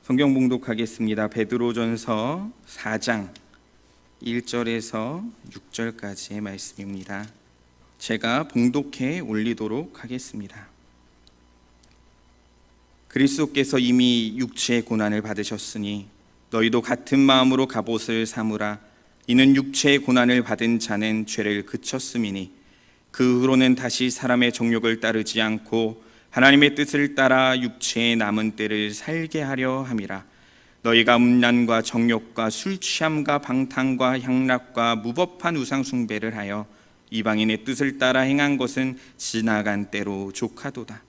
성경 봉독하겠습니다. 베드로전서 4장 1절에서 6절까지의 말씀입니다. 제가 봉독해 올리도록 하겠습니다. 그리스도께서 이미 육체의 고난을 받으셨으니 너희도 같은 마음으로 갑옷을 삼으라. 이는 육체의 고난을 받은 자는 죄를 그쳤음이니 그 후로는 다시 사람의 정욕을 따르지 않고 하나님의 뜻을 따라 육체의 남은 때를 살게 하려 함이라. 너희가 음란과 정욕과 술 취함과 방탕과 향락과 무법한 우상 숭배를 하여 이방인의 뜻을 따라 행한 것은 지나간 때로 족하도다.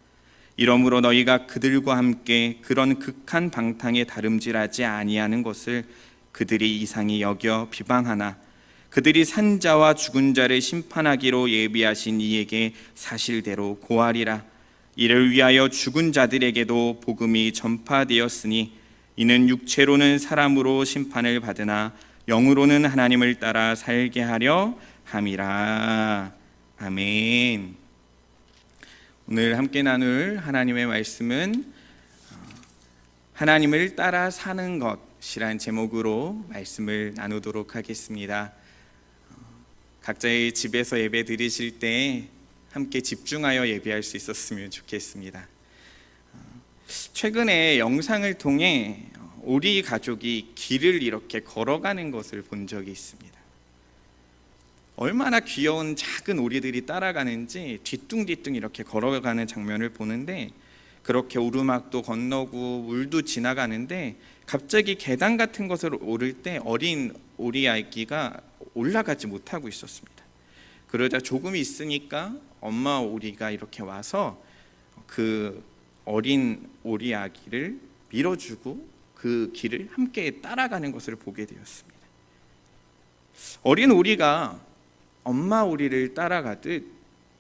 이러므로 너희가 그들과 함께 그런 극한 방탕에 다름질하지 아니하는 것을 그들이 이상히 여겨 비방하나 그들이 산 자와 죽은 자를 심판하기로 예비하신 이에게 사실대로 고하리라. 이를 위하여 죽은 자들에게도 복음이 전파되었으니 이는 육체로는 사람으로 심판을 받으나 영으로는 하나님을 따라 살게 하려 함이라. 아멘. 오늘 함께 나눌 하나님의 말씀은 하나님을 따라 사는 것이란 제목으로 말씀을 나누도록 하겠습니다. 각자의 집에서 예배 드리실 때 함께 집중하여 예배할 수 있었으면 좋겠습니다. 최근에 영상을 통해 오리 가족이 길을 이렇게 걸어가는 것을 본 적이 있습니다. 얼마나 귀여운 작은 오리들이 따라가는지 뒤뚱뒤뚱 이렇게 걸어가는 장면을 보는데, 그렇게 오르막도 건너고 물도 지나가는데 갑자기 계단 같은 것을 오를 때 어린 오리 아기가 올라가지 못하고 있었습니다. 그러자 조금 있으니까 엄마 오리가 이렇게 와서 그 어린 오리 아기를 밀어주고 그 길을 함께 따라가는 것을 보게 되었습니다. 어린 오리가 엄마 오리를 따라가듯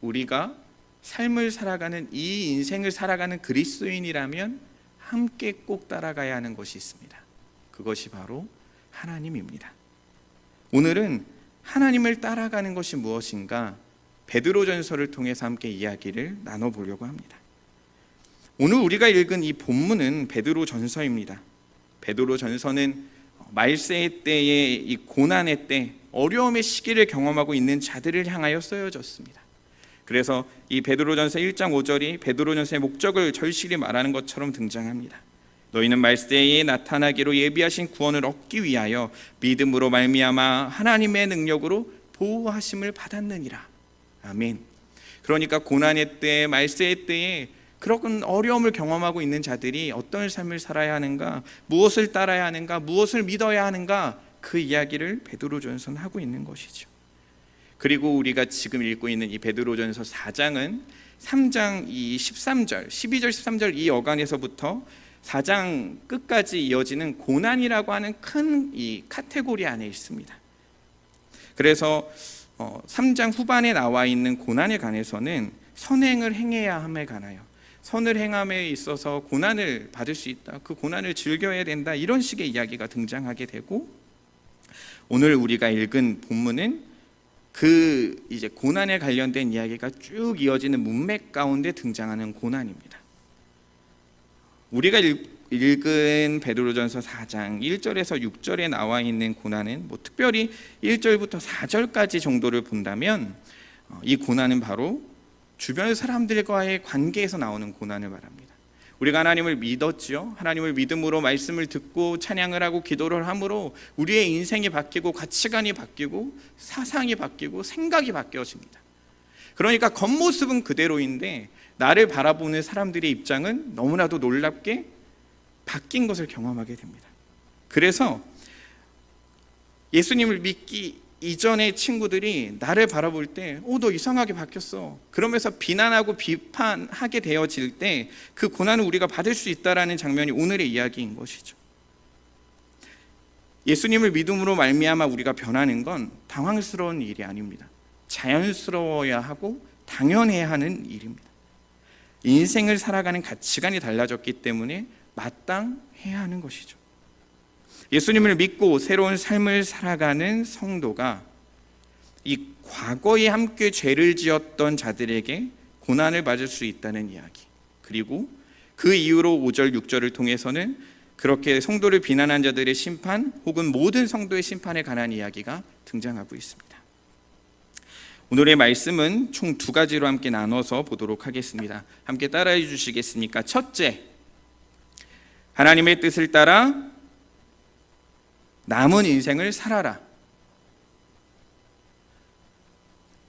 우리가 삶을 살아가는 이 인생을 살아가는 그리스도인이라면 함께 꼭 따라가야 하는 것이 있습니다. 그것이 바로 하나님입니다. 오늘은 하나님을 따라가는 것이 무엇인가 베드로전서를 통해서 함께 이야기를 나눠보려고 합니다. 오늘 우리가 읽은 이 본문은 베드로전서입니다. 베드로전서는 말세의 때의 이 고난의 때, 어려움의 시기를 경험하고 있는 자들을 향하여 쓰여졌습니다. 그래서 이 베드로전서 1장 5절이 베드로전서의 목적을 절실히 말하는 것처럼 등장합니다. 너희는 말세에 나타나기로 예비하신 구원을 얻기 위하여 믿음으로 말미암아 하나님의 능력으로 보호하심을 받았느니라. 아멘. 그러니까 고난의 때, 말세의 때에 그런 어려움을 경험하고 있는 자들이 어떤 삶을 살아야 하는가, 무엇을 따라야 하는가, 무엇을 믿어야 하는가, 그 이야기를 베드로전서는 하고 있는 것이죠. 그리고 우리가 지금 읽고 있는 이 베드로전서 4장은 3장 이 13절, 12절, 13절 이 어간에서부터 4장 끝까지 이어지는 고난이라고 하는 큰 이 카테고리 안에 있습니다. 그래서 3장 후반에 나와 있는 고난에 관해서는 선행을 행해야 함에 관하여, 선을 행함에 있어서 고난을 받을 수 있다, 그 고난을 즐겨야 된다, 이런 식의 이야기가 등장하게 되고, 오늘 우리가 읽은 본문은 그 이제 고난에 관련된 이야기가 쭉 이어지는 문맥 가운데 등장하는 고난입니다. 우리가 읽은 베드로전서 4장 1절에서 6절에 나와 있는 고난은 특별히 1절부터 4절까지 정도를 본다면 이 고난은 바로 주변 사람들과의 관계에서 나오는 고난을 말합니다. 우리가 하나님을 믿었지요. 하나님을 믿음으로 말씀을 듣고 찬양을 하고 기도를 함으로 우리의 인생이 바뀌고 가치관이 바뀌고 사상이 바뀌고 생각이 바뀌어집니다. 그러니까 겉모습은 그대로인데 나를 바라보는 사람들의 입장은 너무나도 놀랍게 바뀐 것을 경험하게 됩니다. 그래서 예수님을 믿기 이전의 친구들이 나를 바라볼 때 너 이상하게 바뀌었어, 그러면서 비난하고 비판하게 되어질 때 그 고난을 우리가 받을 수 있다라는 장면이 오늘의 이야기인 것이죠. 예수님을 믿음으로 말미암아 우리가 변하는 건 당황스러운 일이 아닙니다. 자연스러워야 하고 당연해야 하는 일입니다. 인생을 살아가는 가치관이 달라졌기 때문에 마땅해야 하는 것이죠. 예수님을 믿고 새로운 삶을 살아가는 성도가 이 과거에 함께 죄를 지었던 자들에게 고난을 받을 수 있다는 이야기, 그리고 그 이후로 5절 6절을 통해서는 그렇게 성도를 비난한 자들의 심판 혹은 모든 성도의 심판에 관한 이야기가 등장하고 있습니다. 오늘의 말씀은 총 두 가지로 함께 나눠서 보도록 하겠습니다. 함께 따라해 주시겠습니까? 첫째, 하나님의 뜻을 따라 남은 인생을 살아라.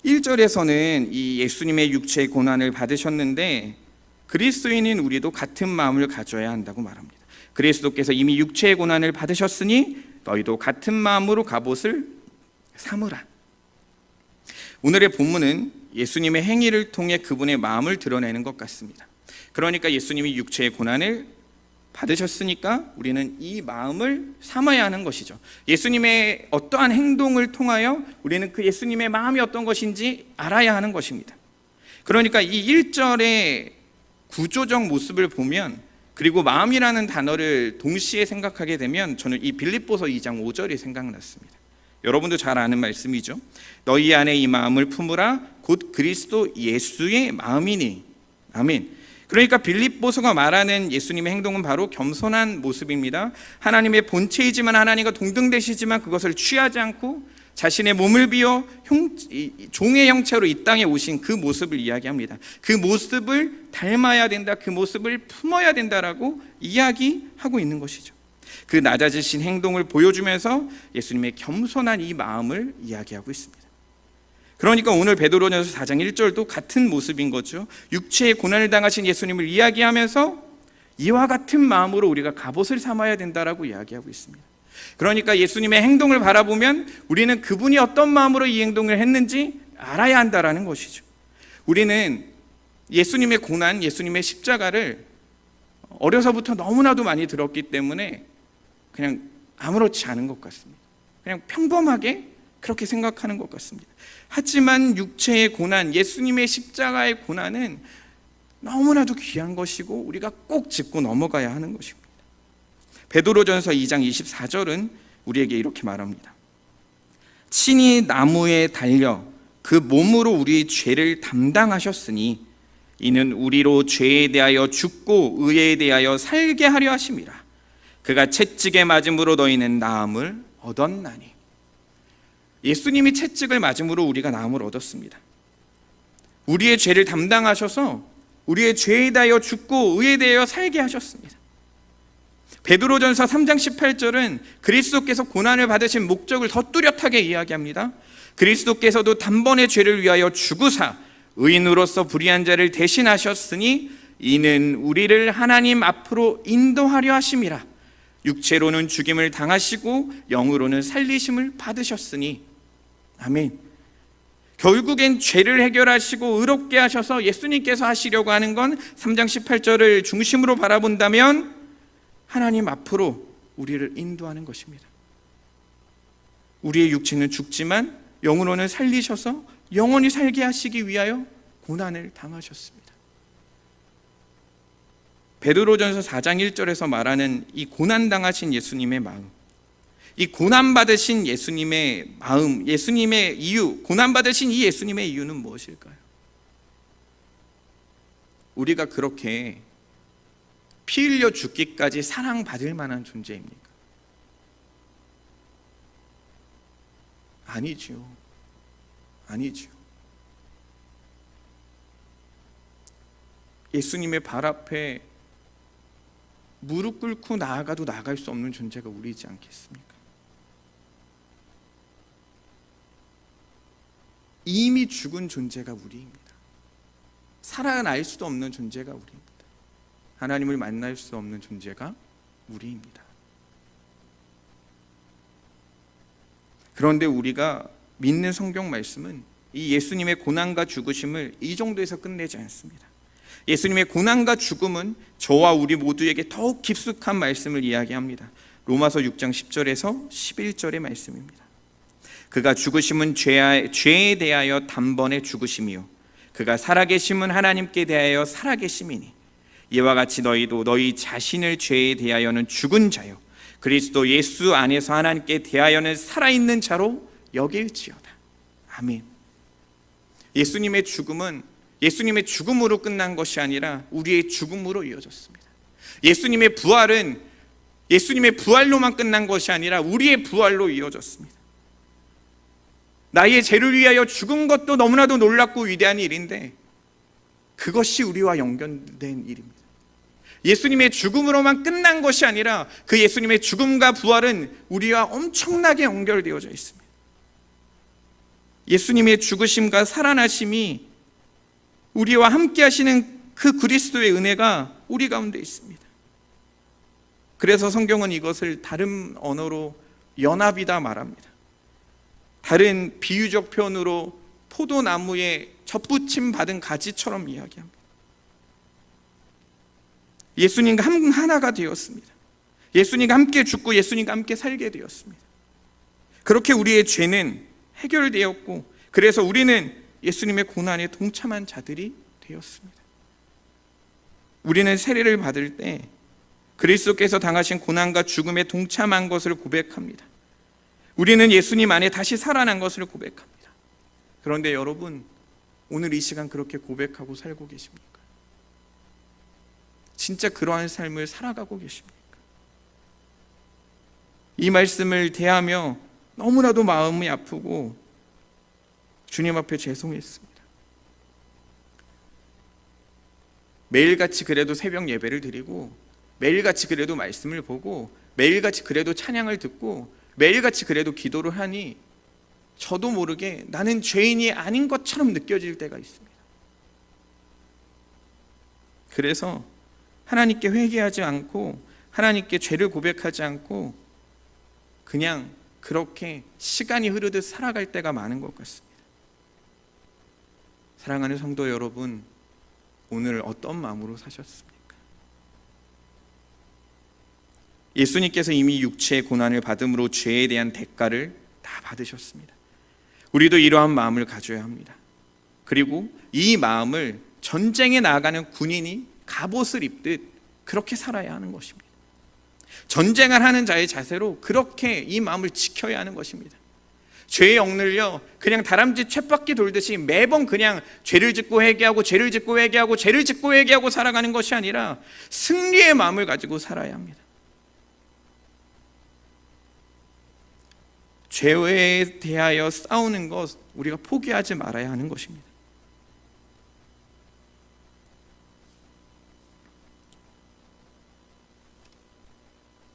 1절에서는 이 예수님의 육체의 고난을 받으셨는데 그리스도인인 우리도 같은 마음을 가져야 한다고 말합니다. 그리스도께서 이미 육체의 고난을 받으셨으니 너희도 같은 마음으로 갑옷을 삼으라. 오늘의 본문은 예수님의 행위를 통해 그분의 마음을 드러내는 것 같습니다. 그러니까 예수님이 육체의 고난을 받으셨으니까 우리는 이 마음을 삼아야 하는 것이죠. 예수님의 어떠한 행동을 통하여 우리는 그 예수님의 마음이 어떤 것인지 알아야 하는 것입니다. 그러니까 이 1절의 구조적 모습을 보면, 그리고 마음이라는 단어를 동시에 생각하게 되면 저는 이 빌립보서 2장 5절이 생각났습니다. 여러분도 잘 아는 말씀이죠. 너희 안에 이 마음을 품으라 곧 그리스도 예수의 마음이니. 아멘. 그러니까 빌립보서가 말하는 예수님의 행동은 바로 겸손한 모습입니다. 하나님의 본체이지만 하나님과 동등되시지만 그것을 취하지 않고 자신의 몸을 비워 종의 형체로 이 땅에 오신 그 모습을 이야기합니다. 그 모습을 닮아야 된다, 그 모습을 품어야 된다라고 이야기하고 있는 것이죠. 그 낮아지신 행동을 보여주면서 예수님의 겸손한 이 마음을 이야기하고 있습니다. 그러니까 오늘 베드로전서 4장 1절도 같은 모습인 거죠. 육체의 고난을 당하신 예수님을 이야기하면서 이와 같은 마음으로 우리가 갑옷을 삼아야 된다라고 이야기하고 있습니다. 그러니까 예수님의 행동을 바라보면 우리는 그분이 어떤 마음으로 이 행동을 했는지 알아야 한다라는 것이죠. 우리는 예수님의 고난, 예수님의 십자가를 어려서부터 너무나도 많이 들었기 때문에 그냥 아무렇지 않은 것 같습니다. 그냥 평범하게 그렇게 생각하는 것 같습니다. 하지만 육체의 고난, 예수님의 십자가의 고난은 너무나도 귀한 것이고 우리가 꼭 짚고 넘어가야 하는 것입니다. 베드로전서 2장 24절은 우리에게 이렇게 말합니다. 친히 나무에 달려 그 몸으로 우리의 죄를 담당하셨으니 이는 우리로 죄에 대하여 죽고 의에 대하여 살게 하려 하심이라. 그가 채찍에 맞음으로 너희는 나음을 얻었나니. 예수님이 채찍을 맞음으로 우리가 나음을 얻었습니다. 우리의 죄를 담당하셔서 우리의 죄에 대하여 죽고 의에 대하여 살게 하셨습니다. 베드로전서 3장 18절은 그리스도께서 고난을 받으신 목적을 더 뚜렷하게 이야기합니다. 그리스도께서도 단번에 죄를 위하여 죽으사 의인으로서 불의한 자를 대신하셨으니 이는 우리를 하나님 앞으로 인도하려 하심이라. 육체로는 죽임을 당하시고 영으로는 살리심을 받으셨으니. 아멘. 결국엔 죄를 해결하시고 의롭게 하셔서 예수님께서 하시려고 하는 건 3장 18절을 중심으로 바라본다면 하나님 앞으로 우리를 인도하는 것입니다. 우리의 육체는 죽지만 영으로는 살리셔서 영원히 살게 하시기 위하여 고난을 당하셨습니다. 베드로전서 4장 1절에서 말하는 이 고난당하신 예수님의 마음, 이 고난받으신 예수님의 마음, 예수님의 이유, 고난받으신 이 예수님의 이유는 무엇일까요? 우리가 그렇게 피 흘려 죽기까지 사랑받을 만한 존재입니까? 아니죠. 아니죠. 예수님의 발 앞에 무릎 꿇고 나아가도 나아갈 수 없는 존재가 우리이지 않겠습니까? 이미 죽은 존재가 우리입니다. 살아날 수도 없는 존재가 우리입니다. 하나님을 만날 수 없는 존재가 우리입니다. 그런데 우리가 믿는 성경 말씀은 이 예수님의 고난과 죽으심을 이 정도에서 끝내지 않습니다. 예수님의 고난과 죽음은 저와 우리 모두에게 더욱 깊숙한 말씀을 이야기합니다. 로마서 6장 10절에서 11절의 말씀입니다. 그가 죽으심은 죄에 대하여 단번에 죽으심이요 그가 살아계심은 하나님께 대하여 살아계심이니 이와 같이 너희도 너희 자신을 죄에 대하여는 죽은 자요 그리스도 예수 안에서 하나님께 대하여는 살아있는 자로 여길지어다. 아멘. 예수님의 죽음은 예수님의 죽음으로 끝난 것이 아니라 우리의 죽음으로 이어졌습니다. 예수님의 부활은 예수님의 부활로만 끝난 것이 아니라 우리의 부활로 이어졌습니다. 나의 죄를 위하여 죽은 것도 너무나도 놀랍고 위대한 일인데 그것이 우리와 연결된 일입니다. 예수님의 죽음으로만 끝난 것이 아니라 그 예수님의 죽음과 부활은 우리와 엄청나게 연결되어져 있습니다. 예수님의 죽으심과 살아나심이 우리와 함께 하시는 그 그리스도의 은혜가 우리 가운데 있습니다. 그래서 성경은 이것을 다른 언어로 연합이다 말합니다. 다른 비유적 표현으로 포도나무에 접붙임 받은 가지처럼 이야기합니다. 예수님과 하나가 되었습니다. 예수님과 함께 죽고 예수님과 함께 살게 되었습니다. 그렇게 우리의 죄는 해결되었고 그래서 우리는 예수님의 고난에 동참한 자들이 되었습니다. 우리는 세례를 받을 때 그리스도께서 당하신 고난과 죽음에 동참한 것을 고백합니다. 우리는 예수님 안에 다시 살아난 것을 고백합니다. 그런데 여러분, 오늘 이 시간 그렇게 고백하고 살고 계십니까? 진짜 그러한 삶을 살아가고 계십니까? 이 말씀을 대하며 너무나도 마음이 아프고 주님 앞에 죄송했습니다. 매일같이 그래도 새벽 예배를 드리고 매일같이 그래도 말씀을 보고 매일같이 그래도 찬양을 듣고 매일같이 그래도 기도를 하니 저도 모르게 나는 죄인이 아닌 것처럼 느껴질 때가 있습니다. 그래서 하나님께 회개하지 않고 하나님께 죄를 고백하지 않고 그냥 그렇게 시간이 흐르듯 살아갈 때가 많은 것 같습니다. 사랑하는 성도 여러분, 오늘 어떤 마음으로 사셨습니까? 예수님께서 이미 육체의 고난을 받음으로 죄에 대한 대가를 다 받으셨습니다. 우리도 이러한 마음을 가져야 합니다. 그리고 이 마음을 전쟁에 나아가는 군인이 갑옷을 입듯 그렇게 살아야 하는 것입니다. 전쟁을 하는 자의 자세로 그렇게 이 마음을 지켜야 하는 것입니다. 죄에 억눌려 그냥 다람쥐 쳇바퀴 돌듯이 매번 그냥 죄를 짓고 회개하고 죄를 짓고 회개하고 죄를 짓고 회개하고 살아가는 것이 아니라 승리의 마음을 가지고 살아야 합니다. 죄에 대하여 싸우는 것 우리가 포기하지 말아야 하는 것입니다.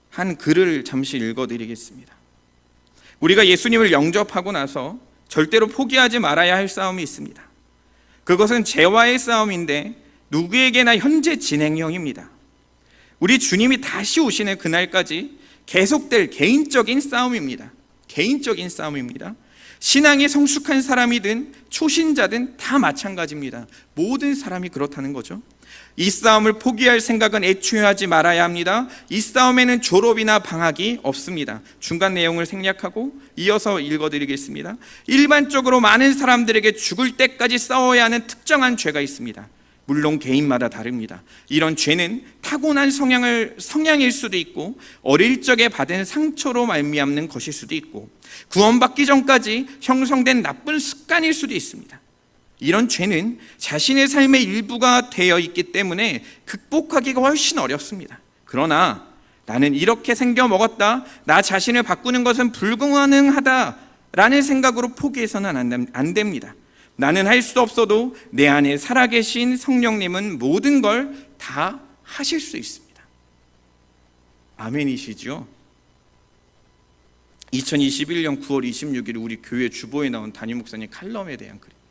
한 글을 잠시 읽어드리겠습니다. 우리가 예수님을 영접하고 나서 절대로 포기하지 말아야 할 싸움이 있습니다. 그것은 죄와의 싸움인데 누구에게나 현재 진행형입니다. 우리 주님이 다시 오시는 그날까지 계속될 개인적인 싸움입니다. 개인적인 싸움입니다. 신앙이 성숙한 사람이든 초신자든 다 마찬가지입니다. 모든 사람이 그렇다는 거죠. 이 싸움을 포기할 생각은 애초에 하지 말아야 합니다. 이 싸움에는 졸업이나 방학이 없습니다. 중간 내용을 생략하고 이어서 읽어드리겠습니다. 일반적으로 많은 사람들에게 죽을 때까지 싸워야 하는 특정한 죄가 있습니다. 물론 개인마다 다릅니다. 이런 죄는 타고난 성향일 수도 있고 어릴 적에 받은 상처로 말미암는 것일 수도 있고 구원받기 전까지 형성된 나쁜 습관일 수도 있습니다. 이런 죄는 자신의 삶의 일부가 되어 있기 때문에 극복하기가 훨씬 어렵습니다. 그러나 나는 이렇게 생겨 먹었다, 나 자신을 바꾸는 것은 불가능하다라는 생각으로 포기해서는 안 됩니다. 나는 할 수 없어도 내 안에 살아계신 성령님은 모든 걸 다 하실 수 있습니다. 아멘이시죠? 2021년 9월 26일 우리 교회 주보에 나온 담임 목사님 칼럼에 대한 글입니다.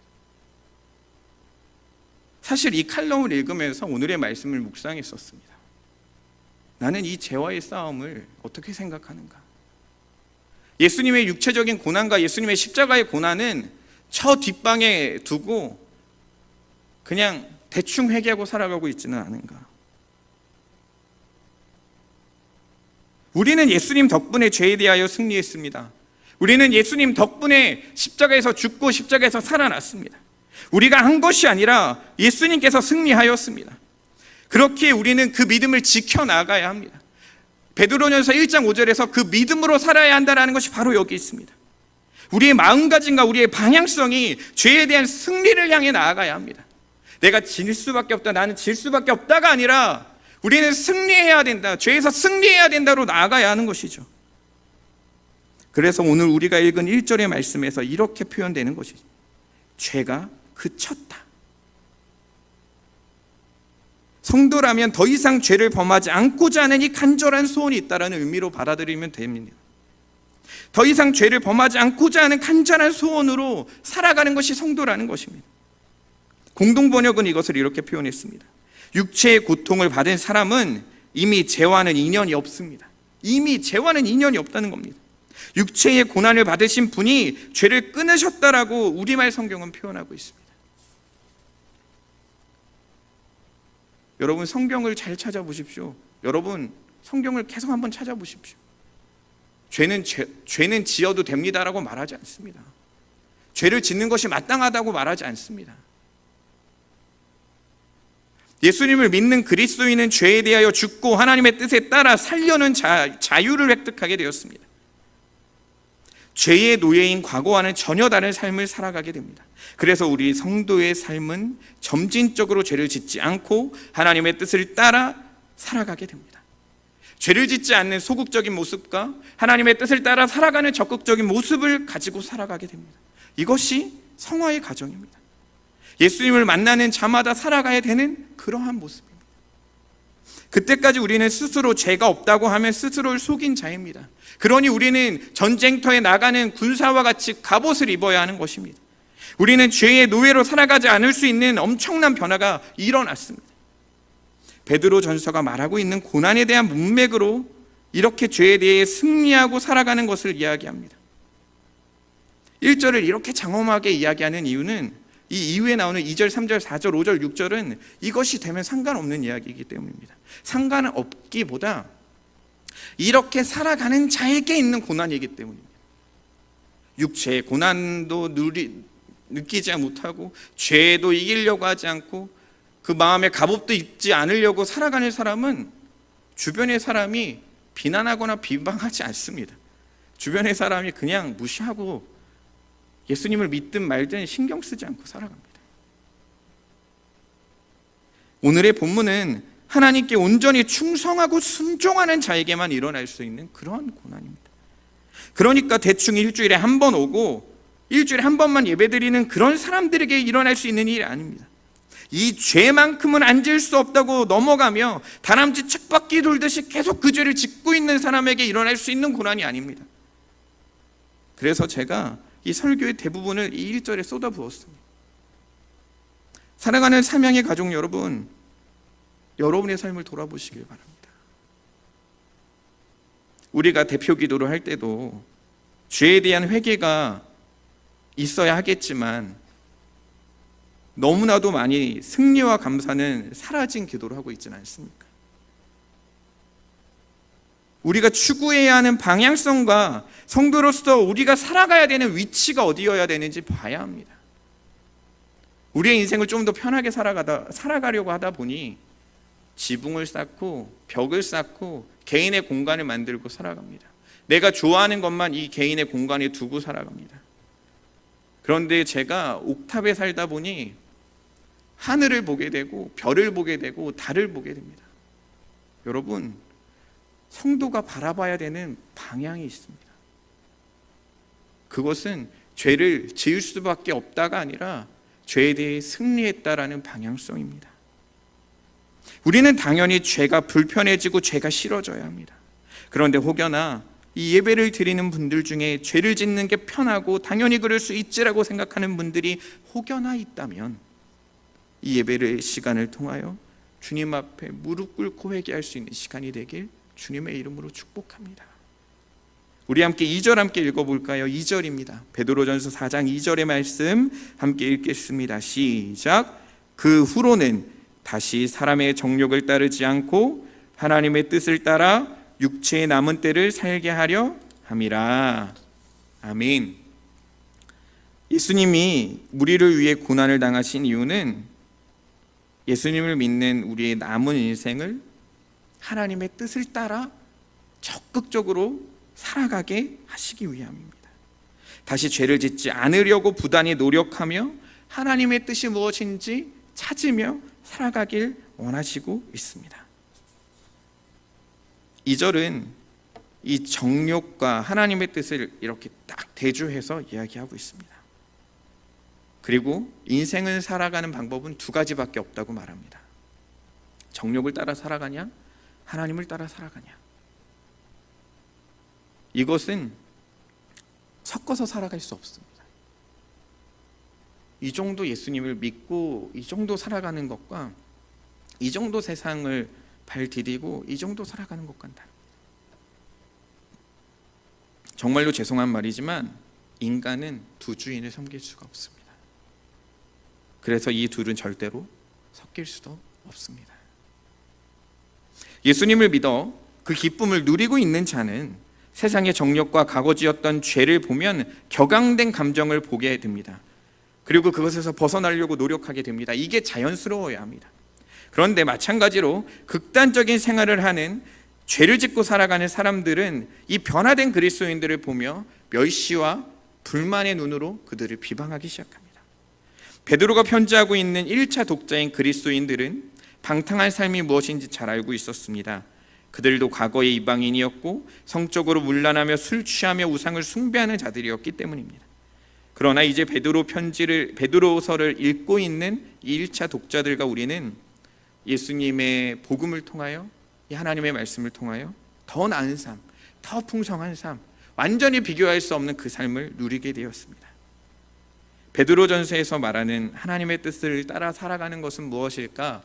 사실 이 칼럼을 읽으면서 오늘의 말씀을 묵상했었습니다. 나는 이 죄와의 싸움을 어떻게 생각하는가? 예수님의 육체적인 고난과 예수님의 십자가의 고난은 저 뒷방에 두고 그냥 대충 회개하고 살아가고 있지는 않은가? 우리는 예수님 덕분에 죄에 대하여 승리했습니다. 우리는 예수님 덕분에 십자가에서 죽고 십자가에서 살아났습니다. 우리가 한 것이 아니라 예수님께서 승리하였습니다. 그렇게 우리는 그 믿음을 지켜나가야 합니다. 베드로전서 1장 5절에서 그 믿음으로 살아야 한다는 것이 바로 여기 있습니다. 우리의 마음가짐과 우리의 방향성이 죄에 대한 승리를 향해 나아가야 합니다. 내가 질 수밖에 없다, 나는 질 수밖에 없다가 아니라 우리는 승리해야 된다, 죄에서 승리해야 된다로 나아가야 하는 것이죠. 그래서 오늘 우리가 읽은 1절의 말씀에서 이렇게 표현되는 것이죠. 죄가 그쳤다. 성도라면 더 이상 죄를 범하지 않고자 하는 이 간절한 소원이 있다는 의미로 받아들이면 됩니다. 더 이상 죄를 범하지 않고자 하는 간절한 소원으로 살아가는 것이 성도라는 것입니다. 공동번역은 이것을 이렇게 표현했습니다. 육체의 고통을 받은 사람은 이미 죄와는 인연이 없습니다. 이미 죄와는 인연이 없다는 겁니다. 육체의 고난을 받으신 분이 죄를 끊으셨다라고 우리말 성경은 표현하고 있습니다. 여러분, 성경을 잘 찾아보십시오. 여러분, 성경을 계속 한번 찾아보십시오. 죄는 지어도 됩니다라고 말하지 않습니다. 죄를 짓는 것이 마땅하다고 말하지 않습니다. 예수님을 믿는 그리스도인은 죄에 대하여 죽고 하나님의 뜻에 따라 살려는 자유를 획득하게 되었습니다. 죄의 노예인 과거와는 전혀 다른 삶을 살아가게 됩니다. 그래서 우리 성도의 삶은 점진적으로 죄를 짓지 않고 하나님의 뜻을 따라 살아가게 됩니다. 죄를 짓지 않는 소극적인 모습과 하나님의 뜻을 따라 살아가는 적극적인 모습을 가지고 살아가게 됩니다. 이것이 성화의 과정입니다. 예수님을 만나는 자마다 살아가야 되는 그러한 모습입니다. 그때까지 우리는 스스로 죄가 없다고 하면 스스로를 속인 자입니다. 그러니 우리는 전쟁터에 나가는 군사와 같이 갑옷을 입어야 하는 것입니다. 우리는 죄의 노예로 살아가지 않을 수 있는 엄청난 변화가 일어났습니다. 베드로전서가 말하고 있는 고난에 대한 문맥으로 이렇게 죄에 대해 승리하고 살아가는 것을 이야기합니다. 1절을 이렇게 장엄하게 이야기하는 이유는 이 이후에 나오는 2절, 3절, 4절, 5절, 6절은 이것이 되면 상관없는 이야기이기 때문입니다. 상관은 없기보다 이렇게 살아가는 자에게 있는 고난이기 때문입니다. 육체의 고난도 느끼지 못하고 죄도 이기려고 하지 않고 그 마음에 갑옷도 입지 않으려고 살아가는 사람은 주변의 사람이 비난하거나 비방하지 않습니다. 주변의 사람이 그냥 무시하고 예수님을 믿든 말든 신경 쓰지 않고 살아갑니다. 오늘의 본문은 하나님께 온전히 충성하고 순종하는 자에게만 일어날 수 있는 그러한 고난입니다. 그러니까 대충 일주일에 한 번 오고 일주일에 한 번만 예배드리는 그런 사람들에게 일어날 수 있는 일이 아닙니다. 이 죄만큼은 앉을 수 없다고 넘어가며 다람쥐 쳇바퀴 돌듯이 계속 그 죄를 짓고 있는 사람에게 일어날 수 있는 고난이 아닙니다. 그래서 제가 이 설교의 대부분을 이 1절에 쏟아부었습니다. 사랑하는 삼양의 가족 여러분, 여러분의 삶을 돌아보시길 바랍니다. 우리가 대표 기도를 할 때도 죄에 대한 회개가 있어야 하겠지만 너무나도 많이 승리와 감사는 사라진 기도를 하고 있지는 않습니까? 우리가 추구해야 하는 방향성과 성도로서 우리가 살아가야 되는 위치가 어디여야 되는지 봐야 합니다. 우리의 인생을 좀 더 편하게 살아가려고 하다 보니 지붕을 쌓고 벽을 쌓고 개인의 공간을 만들고 살아갑니다. 내가 좋아하는 것만 이 개인의 공간에 두고 살아갑니다. 그런데 제가 옥탑에 살다 보니 하늘을 보게 되고 별을 보게 되고 달을 보게 됩니다. 여러분, 성도가 바라봐야 되는 방향이 있습니다. 그것은 죄를 지을 수밖에 없다가 아니라 죄에 대해 승리했다라는 방향성입니다. 우리는 당연히 죄가 불편해지고 죄가 싫어져야 합니다. 그런데 혹여나 이 예배를 드리는 분들 중에 죄를 짓는 게 편하고 당연히 그럴 수 있지라고 생각하는 분들이 혹여나 있다면 이 예배의 시간을 통하여 주님 앞에 무릎 꿇고 회개할 수 있는 시간이 되길 주님의 이름으로 축복합니다. 우리 함께 2절 함께 읽어볼까요? 2절입니다. 베드로전서 4장 2절의 말씀 함께 읽겠습니다. 시작. 그 후로는 다시 사람의 정욕을 따르지 않고 하나님의 뜻을 따라 육체의 남은 때를 살게 하려 함이라. 아멘. 예수님이 우리를 위해 고난을 당하신 이유는 예수님을 믿는 우리의 남은 인생을 하나님의 뜻을 따라 적극적으로 살아가게 하시기 위함입니다. 다시 죄를 짓지 않으려고 부단히 노력하며 하나님의 뜻이 무엇인지 찾으며 살아가길 원하시고 있습니다. 2절은 이 정욕과 하나님의 뜻을 이렇게 딱 대조해서 이야기하고 있습니다. 그리고 인생을 살아가는 방법은 두 가지밖에 없다고 말합니다. 정욕을 따라 살아가냐, 하나님을 따라 살아가냐. 이것은 섞어서 살아갈 수 없습니다. 이 정도 예수님을 믿고 이 정도 살아가는 것과 이 정도 세상을 발 디디고 이 정도 살아가는 것과는 다릅니다. 정말로 죄송한 말이지만 인간은 두 주인을 섬길 수가 없습니다. 그래서 이 둘은 절대로 섞일 수도 없습니다. 예수님을 믿어 그 기쁨을 누리고 있는 자는 세상의 정욕과 과거지었던 죄를 보면 격앙된 감정을 보게 됩니다. 그리고 그것에서 벗어나려고 노력하게 됩니다. 이게 자연스러워야 합니다. 그런데 마찬가지로 극단적인 생활을 하는 죄를 짓고 살아가는 사람들은 이 변화된 그리스도인들을 보며 멸시와 불만의 눈으로 그들을 비방하기 시작합니다. 베드로가 편지하고 있는 1차 독자인 그리스도인들은 방탕한 삶이 무엇인지 잘 알고 있었습니다. 그들도 과거에 이방인이었고 성적으로 문란하며 술 취하며 우상을 숭배하는 자들이었기 때문입니다. 그러나 이제 베드로서를 읽고 있는 이 1차 독자들과 우리는 예수님의 복음을 통하여, 이 하나님의 말씀을 통하여 더 나은 삶, 더 풍성한 삶, 완전히 비교할 수 없는 그 삶을 누리게 되었습니다. 베드로전서에서 말하는 하나님의 뜻을 따라 살아가는 것은 무엇일까?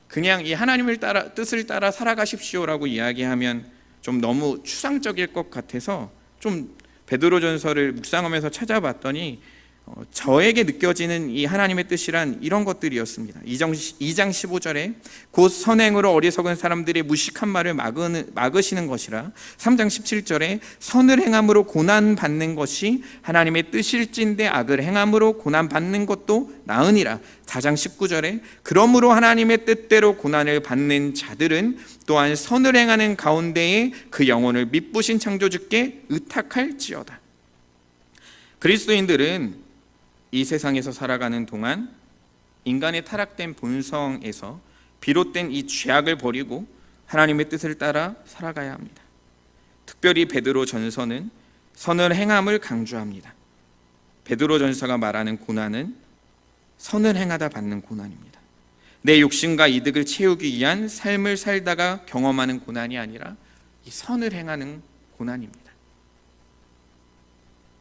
그냥 이 하나님의 뜻을 따라 살아가십시오라고 이야기하면 좀 너무 추상적일 것 같아서 좀 베드로전서를 묵상하면서 찾아봤더니 저에게 느껴지는 이 하나님의 뜻이란 이런 것들이었습니다. 2장 15절에 곧 선행으로 어리석은 사람들의 무식한 말을 막으시는 것이라. 3장 17절에 선을 행함으로 고난받는 것이 하나님의 뜻일진데 악을 행함으로 고난받는 것도 나으니라. 4장 19절에 그러므로 하나님의 뜻대로 고난을 받는 자들은 또한 선을 행하는 가운데에 그 영혼을 미쁘신 창조주께 의탁할지어다. 그리스도인들은 이 세상에서 살아가는 동안 인간의 타락된 본성에서 비롯된 이 죄악을 버리고 하나님의 뜻을 따라 살아가야 합니다. 특별히 베드로 전서는 선을 행함을 강조합니다. 베드로 전서가 말하는 고난은 선을 행하다 받는 고난입니다. 내 욕심과 이득을 채우기 위한 삶을 살다가 경험하는 고난이 아니라 이 선을 행하는 고난입니다.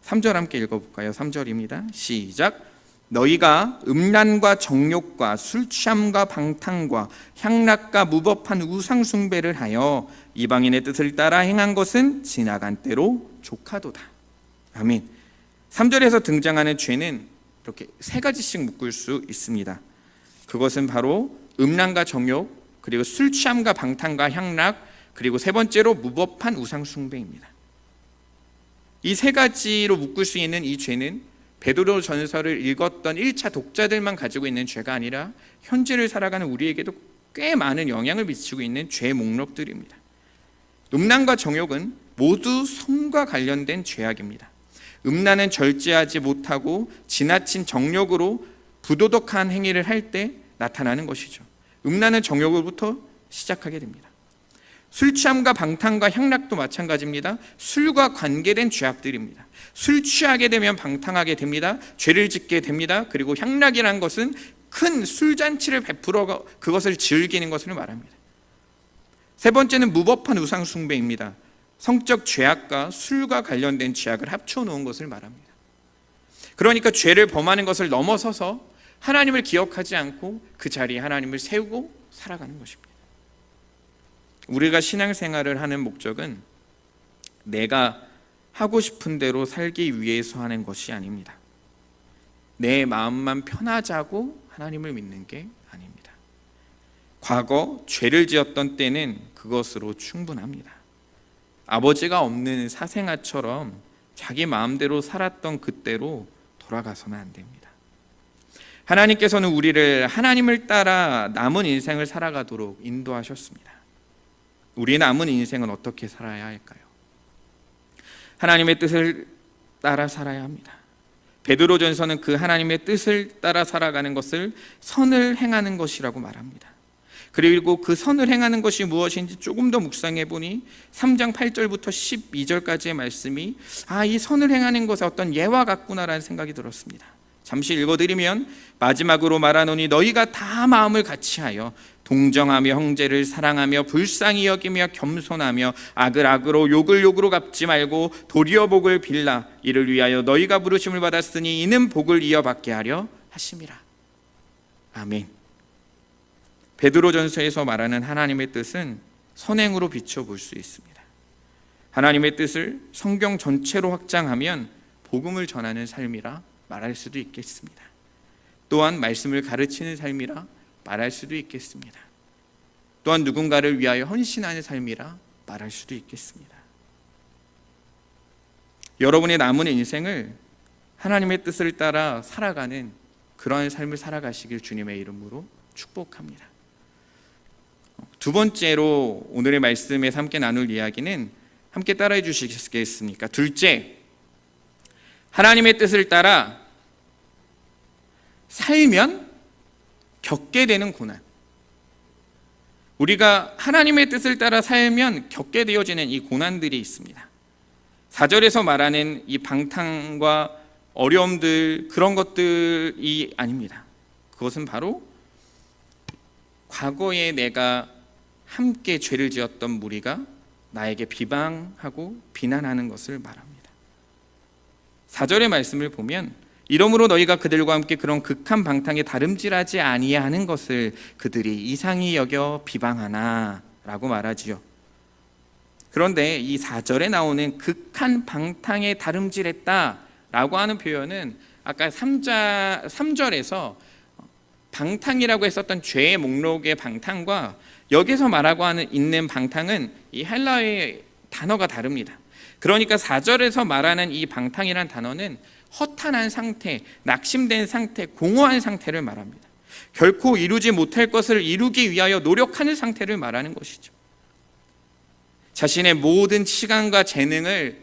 3절 함께 읽어볼까요? 3절입니다. 시작. 너희가 음란과 정욕과 술취함과 방탕과 향락과 무법한 우상숭배를 하여 이방인의 뜻을 따라 행한 것은 지나간 때로 족하도다. 아멘. 3절에서 등장하는 죄는 이렇게 세 가지씩 묶을 수 있습니다. 그것은 바로 음란과 정욕, 그리고 술취함과 방탕과 향락, 그리고 세 번째로 무법한 우상숭배입니다. 이 세 가지로 묶을 수 있는 이 죄는 베드로 전서를 읽었던 1차 독자들만 가지고 있는 죄가 아니라 현재를 살아가는 우리에게도 꽤 많은 영향을 미치고 있는 죄 목록들입니다. 음란과 정욕은 모두 성과 관련된 죄악입니다. 음란은 절제하지 못하고 지나친 정욕으로 부도덕한 행위를 할 때 나타나는 것이죠. 음란은 정욕으로부터 시작하게 됩니다. 술 취함과 방탕과 향락도 마찬가지입니다. 술과 관계된 죄악들입니다. 술 취하게 되면 방탕하게 됩니다. 죄를 짓게 됩니다. 그리고 향락이라는 것은 큰 술잔치를 베풀어 그것을 즐기는 것을 말합니다. 세 번째는 무법한 우상숭배입니다. 성적 죄악과 술과 관련된 죄악을 합쳐놓은 것을 말합니다. 그러니까 죄를 범하는 것을 넘어서서 하나님을 기억하지 않고 그 자리에 하나님을 세우고 살아가는 것입니다. 우리가 신앙생활을 하는 목적은 내가 하고 싶은 대로 살기 위해서 하는 것이 아닙니다. 내 마음만 편하자고 하나님을 믿는 게 아닙니다. 과거 죄를 지었던 때는 그것으로 충분합니다. 아버지가 없는 사생아처럼 자기 마음대로 살았던 그때로 돌아가서는 안 됩니다. 하나님께서는 우리를 하나님을 따라 남은 인생을 살아가도록 인도하셨습니다. 우리의 남은 인생은 어떻게 살아야 할까요? 하나님의 뜻을 따라 살아야 합니다. 베드로전서는 그 하나님의 뜻을 따라 살아가는 것을 선을 행하는 것이라고 말합니다. 그리고 그 선을 행하는 것이 무엇인지 조금 더 묵상해 보니 3장 8절부터 12절까지의 말씀이 이 선을 행하는 것에 어떤 예와 같구나라는 생각이 들었습니다. 잠시 읽어드리면 마지막으로 말하노니 너희가 다 마음을 같이하여 동정하며 형제를 사랑하며 불쌍히 여기며 겸손하며 악을 악으로 욕을 욕으로 갚지 말고 도리어 복을 빌라. 이를 위하여 너희가 부르심을 받았으니 이는 복을 이어받게 하려 하심이라. 아멘. 베드로전서에서 말하는 하나님의 뜻은 선행으로 비춰볼 수 있습니다. 하나님의 뜻을 성경 전체로 확장하면 복음을 전하는 삶이라 말할 수도 있겠습니다. 또한 말씀을 가르치는 삶이라 말할 수도 있겠습니다. 또한 누군가를 위하여 헌신하는 삶이라 말할 수도 있겠습니다. 여러분의 남은 인생을 하나님의 뜻을 따라 살아가는 그러한 삶을 살아가시길 주님의 이름으로 축복합니다. 두 번째로 오늘의 말씀에서 함께 나눌 이야기는 함께 따라해 주시겠습니까? 둘째, 하나님의 뜻을 따라 살면 겪게 되는 고난. 우리가 하나님의 뜻을 따라 살면 겪게 되어지는 이 고난들이 있습니다. 4절에서 말하는 이 방탕과 어려움들, 그런 것들이 아닙니다. 그것은 바로 과거에 내가 함께 죄를 지었던 무리가 나에게 비방하고 비난하는 것을 말합니다. 4절의 말씀을 보면 이러므로 너희가 그들과 함께 그런 극한 방탕에 다름질하지 아니하는 것을 그들이 이상히 여겨 비방하나 라고 말하지요. 그런데 이 4절에 나오는 극한 방탕에 다름질했다 라고 하는 표현은 아까 3절에서 방탕이라고 했었던 죄의 목록의 방탕과 여기서 말하고 있는 방탕은 이 헬라어의 단어가 다릅니다. 그러니까 4절에서 말하는 이 방탕이라는 단어는 허탄한 상태, 낙심된 상태, 공허한 상태를 말합니다. 결코 이루지 못할 것을 이루기 위하여 노력하는 상태를 말하는 것이죠. 자신의 모든 시간과 재능을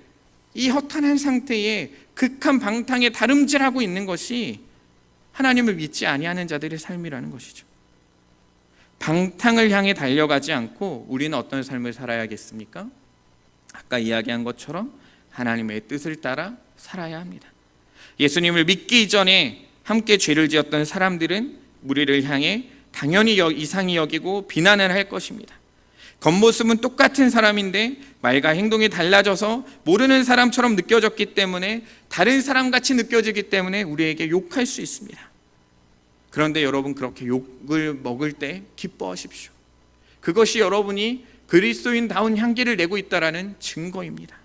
이 허탄한 상태에 극한 방탕에 다름질하고 있는 것이 하나님을 믿지 아니하는 자들의 삶이라는 것이죠. 방탕을 향해 달려가지 않고 우리는 어떤 삶을 살아야겠습니까? 아까 이야기한 것처럼 하나님의 뜻을 따라 살아야 합니다. 예수님을 믿기 이전에 함께 죄를 지었던 사람들은 우리를 향해 당연히 이상히 여기고 비난을 할 것입니다. 겉모습은 똑같은 사람인데 말과 행동이 달라져서 모르는 사람처럼 느껴졌기 때문에 다른 사람같이 느껴지기 때문에 우리에게 욕할 수 있습니다. 그런데 여러분, 그렇게 욕을 먹을 때 기뻐하십시오. 그것이 여러분이 그리스도인다운 향기를 내고 있다라는 증거입니다.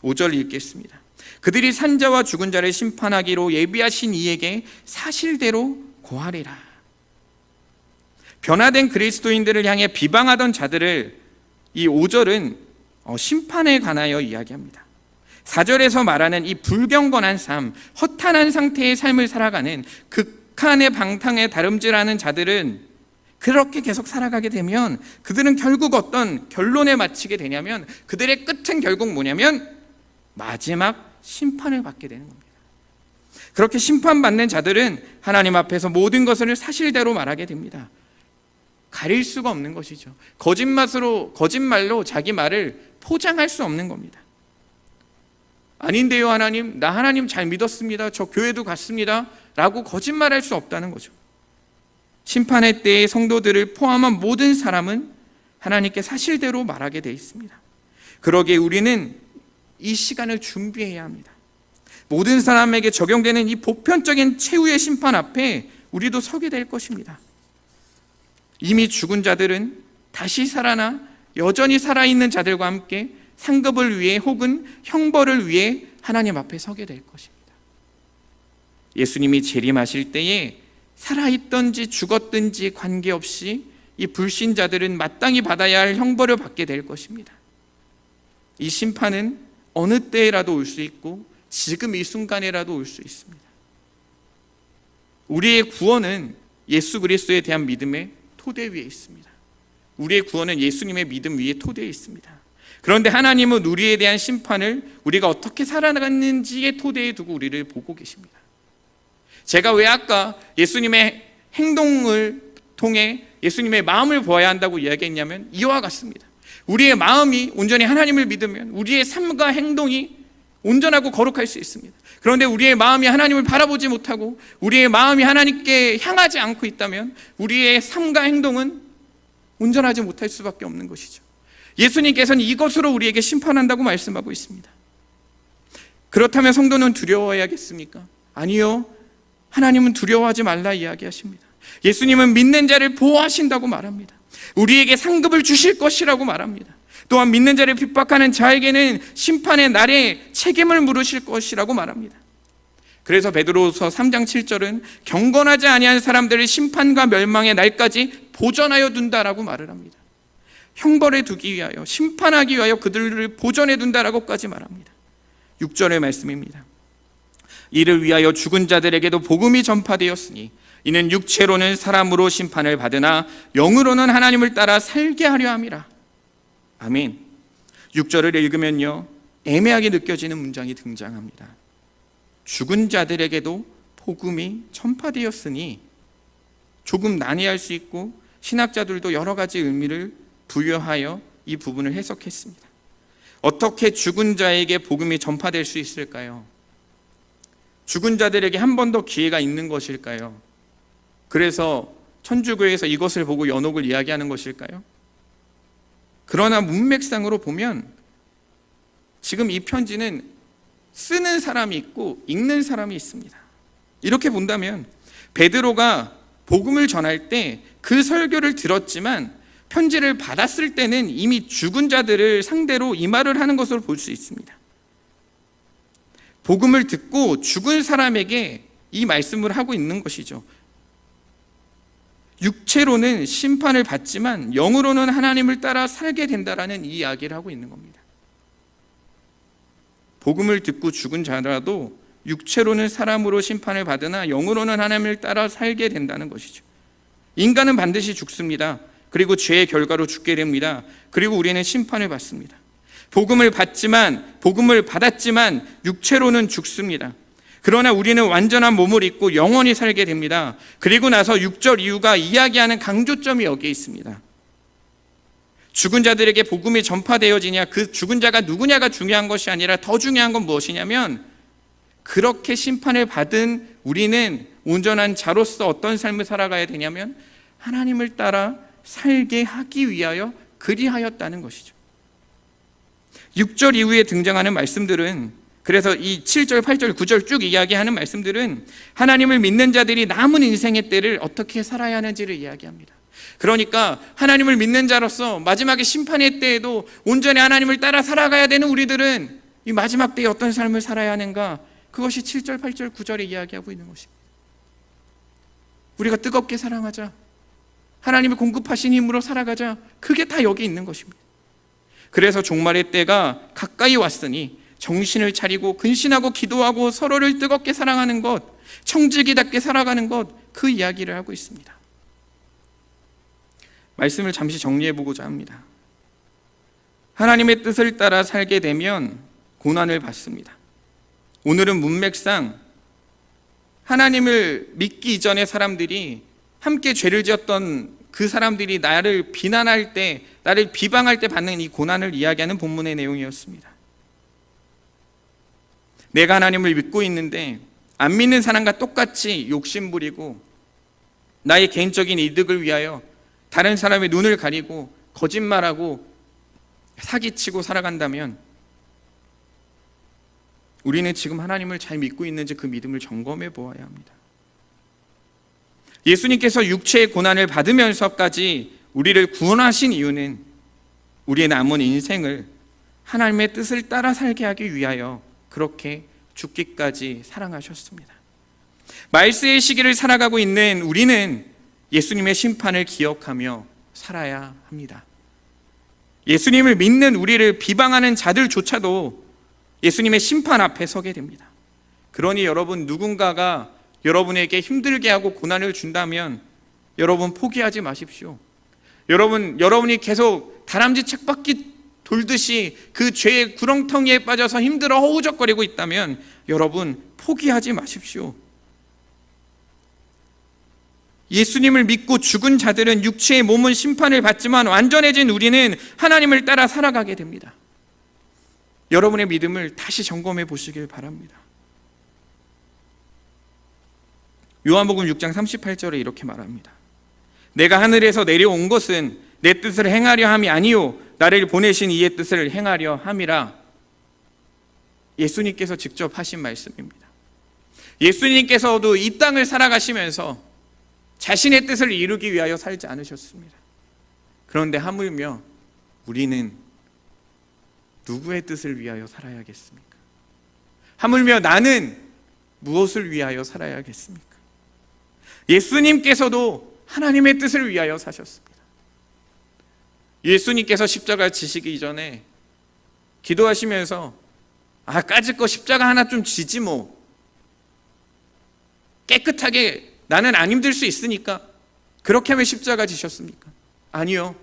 5절 읽겠습니다. 그들이 산자와 죽은 자를 심판하기로 예비하신 이에게 사실대로 고하리라. 변화된 그리스도인들을 향해 비방하던 자들을 이 5절은 심판에 관하여 이야기합니다. 4절에서 말하는 이 불경건한 삶, 허탄한 상태의 삶을 살아가는 극한의 방탕에 다름질하는 자들은 그렇게 계속 살아가게 되면 그들은 결국 어떤 결론에 마치게 되냐면 그들의 끝은 결국 뭐냐면 마지막 심판을 받게 되는 겁니다. 그렇게 심판받는 자들은 하나님 앞에서 모든 것을 사실대로 말하게 됩니다. 가릴 수가 없는 것이죠. 거짓말로 자기 말을 포장할 수 없는 겁니다. 아닌데요, 하나님, 나 하나님 잘 믿었습니다, 저 교회도 갔습니다 라고 거짓말할 수 없다는 거죠. 심판의 때에 성도들을 포함한 모든 사람은 하나님께 사실대로 말하게 되어 있습니다. 그러기에 우리는 이 시간을 준비해야 합니다. 모든 사람에게 적용되는 이 보편적인 최후의 심판 앞에 우리도 서게 될 것입니다. 이미 죽은 자들은 다시 살아나 여전히 살아있는 자들과 함께 상급을 위해 혹은 형벌을 위해 하나님 앞에 서게 될 것입니다. 예수님이 재림하실 때에 살아있든지 죽었든지 관계없이 이 불신자들은 마땅히 받아야 할 형벌을 받게 될 것입니다. 이 심판은 어느 때라도 올 수 있고 지금 이 순간에라도 올 수 있습니다. 우리의 구원은 예수 그리스도에 대한 믿음의 토대 위에 있습니다. 우리의 구원은 예수님의 믿음 위에 토대에 있습니다. 그런데 하나님은 우리에 대한 심판을 우리가 어떻게 살아가는지의 토대에 두고 우리를 보고 계십니다. 제가 왜 아까 예수님의 행동을 통해 예수님의 마음을 보아야 한다고 이야기했냐면 이와 같습니다. 우리의 마음이 온전히 하나님을 믿으면 우리의 삶과 행동이 온전하고 거룩할 수 있습니다. 그런데 우리의 마음이 하나님을 바라보지 못하고 우리의 마음이 하나님께 향하지 않고 있다면 우리의 삶과 행동은 온전하지 못할 수밖에 없는 것이죠. 예수님께서는 이것으로 우리에게 심판한다고 말씀하고 있습니다. 그렇다면 성도는 두려워해야겠습니까? 아니요. 하나님은 두려워하지 말라 이야기하십니다. 예수님은 믿는 자를 보호하신다고 말합니다. 우리에게 상급을 주실 것이라고 말합니다. 또한 믿는 자를 핍박하는 자에게는 심판의 날에 책임을 물으실 것이라고 말합니다. 그래서 베드로서 3장 7절은 경건하지 아니한 사람들을 심판과 멸망의 날까지 보전하여 둔다라고 말을 합니다. 형벌에 두기 위하여, 심판하기 위하여 그들을 보전해 둔다라고까지 말합니다. 6절의 말씀입니다. 이를 위하여 죽은 자들에게도 복음이 전파되었으니 이는 육체로는 사람으로 심판을 받으나 영으로는 하나님을 따라 살게 하려 함이라. 아멘. 6절을 읽으면요, 애매하게 느껴지는 문장이 등장합니다. 죽은 자들에게도 복음이 전파되었으니, 조금 난해할 수 있고 신학자들도 여러 가지 의미를 부여하여 이 부분을 해석했습니다. 어떻게 죽은 자에게 복음이 전파될 수 있을까요? 죽은 자들에게 한 번 더 기회가 있는 것일까요? 그래서 천주교에서 이것을 보고 연옥을 이야기하는 것일까요? 그러나 문맥상으로 보면 지금 이 편지는 쓰는 사람이 있고 읽는 사람이 있습니다. 이렇게 본다면 베드로가 복음을 전할 때 그 설교를 들었지만 편지를 받았을 때는 이미 죽은 자들을 상대로 이 말을 하는 것으로 볼 수 있습니다. 복음을 듣고 죽은 사람에게 이 말씀을 하고 있는 것이죠. 육체로는 심판을 받지만 영으로는 하나님을 따라 살게 된다라는 이 이야기를 하고 있는 겁니다. 복음을 듣고 죽은 자라도 육체로는 사람으로 심판을 받으나 영으로는 하나님을 따라 살게 된다는 것이죠. 인간은 반드시 죽습니다. 그리고 죄의 결과로 죽게 됩니다. 그리고 우리는 심판을 받습니다. 복음을 받았지만 육체로는 죽습니다. 그러나 우리는 완전한 몸을 입고 영원히 살게 됩니다. 그리고 나서 6절 이후가 이야기하는 강조점이 여기에 있습니다. 죽은 자들에게 복음이 전파되어지냐, 그 죽은 자가 누구냐가 중요한 것이 아니라 더 중요한 건 무엇이냐면, 그렇게 심판을 받은 우리는 온전한 자로서 어떤 삶을 살아가야 되냐면 하나님을 따라 살게 하기 위하여 그리하였다는 것이죠. 6절 이후에 등장하는 말씀들은, 그래서 이 7절, 8절, 9절 쭉 이야기하는 말씀들은 하나님을 믿는 자들이 남은 인생의 때를 어떻게 살아야 하는지를 이야기합니다. 그러니까 하나님을 믿는 자로서 마지막에 심판의 때에도 온전히 하나님을 따라 살아가야 되는 우리들은 이 마지막 때에 어떤 삶을 살아야 하는가, 그것이 7절, 8절, 9절에 이야기하고 있는 것입니다. 우리가 뜨겁게 사랑하자, 하나님이 공급하신 힘으로 살아가자, 그게 다 여기 있는 것입니다. 그래서 종말의 때가 가까이 왔으니 정신을 차리고 근신하고 기도하고 서로를 뜨겁게 사랑하는 것, 청지기답게 살아가는 것, 그 이야기를 하고 있습니다. 말씀을 잠시 정리해보고자 합니다. 하나님의 뜻을 따라 살게 되면 고난을 받습니다. 오늘은 문맥상 하나님을 믿기 이전의 사람들이, 함께 죄를 지었던 그 사람들이 나를 비난할 때, 나를 비방할 때 받는 이 고난을 이야기하는 본문의 내용이었습니다. 내가 하나님을 믿고 있는데 안 믿는 사람과 똑같이 욕심부리고 나의 개인적인 이득을 위하여 다른 사람의 눈을 가리고 거짓말하고 사기치고 살아간다면 우리는 지금 하나님을 잘 믿고 있는지 그 믿음을 점검해 보아야 합니다. 예수님께서 육체의 고난을 받으면서까지 우리를 구원하신 이유는 우리의 남은 인생을 하나님의 뜻을 따라 살게 하기 위하여 그렇게 죽기까지 사랑하셨습니다. 말세의 시기를 살아가고 있는 우리는 예수님의 심판을 기억하며 살아야 합니다. 예수님을 믿는 우리를 비방하는 자들조차도 예수님의 심판 앞에 서게 됩니다. 그러니 여러분, 누군가가 여러분에게 힘들게 하고 고난을 준다면 여러분 포기하지 마십시오. 여러분이 계속 다람쥐 쳇바퀴 돌듯이 그 죄의 구렁텅이에 빠져서 힘들어 허우적거리고 있다면 여러분 포기하지 마십시오. 예수님을 믿고 죽은 자들은 육체의 몸은 심판을 받지만 완전해진 우리는 하나님을 따라 살아가게 됩니다. 여러분의 믿음을 다시 점검해 보시길 바랍니다. 요한복음 6장 38절에 이렇게 말합니다. 내가 하늘에서 내려온 것은 내 뜻을 행하려 함이 아니요 나를 보내신 이의 뜻을 행하려 함이라. 예수님께서 직접 하신 말씀입니다. 예수님께서도 이 땅을 살아가시면서 자신의 뜻을 이루기 위하여 살지 않으셨습니다. 그런데 하물며 우리는 누구의 뜻을 위하여 살아야겠습니까? 하물며 나는 무엇을 위하여 살아야겠습니까? 예수님께서도 하나님의 뜻을 위하여 사셨습니다. 예수님께서 십자가 지시기 이전에 기도하시면서 까짓 거 십자가 하나 좀 지지 뭐, 깨끗하게 나는 안 힘들 수 있으니까 그렇게 하면 십자가 지셨습니까? 아니요.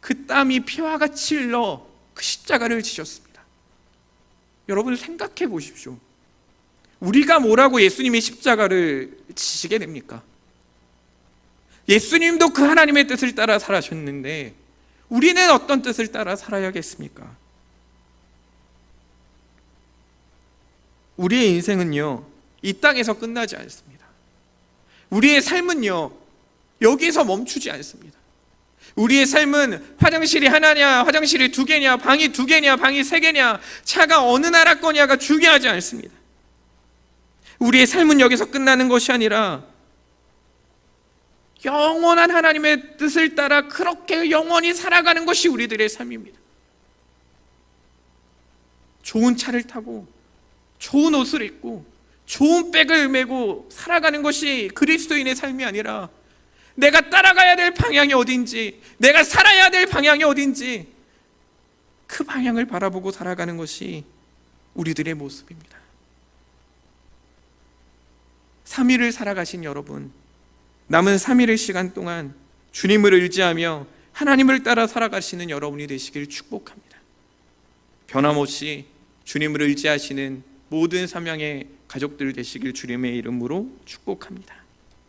그 땀이 피와 같이 흘러 그 십자가를 지셨습니다. 여러분 생각해 보십시오. 우리가 뭐라고 예수님이 십자가를 지시게 됩니까? 예수님도 그 하나님의 뜻을 따라 살아셨는데 우리는 어떤 뜻을 따라 살아야겠습니까? 우리의 인생은요, 이 땅에서 끝나지 않습니다. 우리의 삶은요, 여기서 멈추지 않습니다. 우리의 삶은 화장실이 하나냐, 화장실이 두 개냐, 방이 두 개냐, 방이 세 개냐, 차가 어느 나라 거냐가 중요하지 않습니다. 우리의 삶은 여기서 끝나는 것이 아니라 영원한 하나님의 뜻을 따라 그렇게 영원히 살아가는 것이 우리들의 삶입니다. 좋은 차를 타고 좋은 옷을 입고 좋은 백을 메고 살아가는 것이 그리스도인의 삶이 아니라 내가 따라가야 될 방향이 어딘지, 내가 살아야 될 방향이 어딘지 그 방향을 바라보고 살아가는 것이 우리들의 모습입니다. 3일을 살아가신 여러분, 남은 3일의 시간 동안 주님을 의지하며 하나님을 따라 살아가시는 여러분이 되시길 축복합니다. 변함없이 주님을 의지하시는 모든 삼양의 가족들 되시길 주님의 이름으로 축복합니다.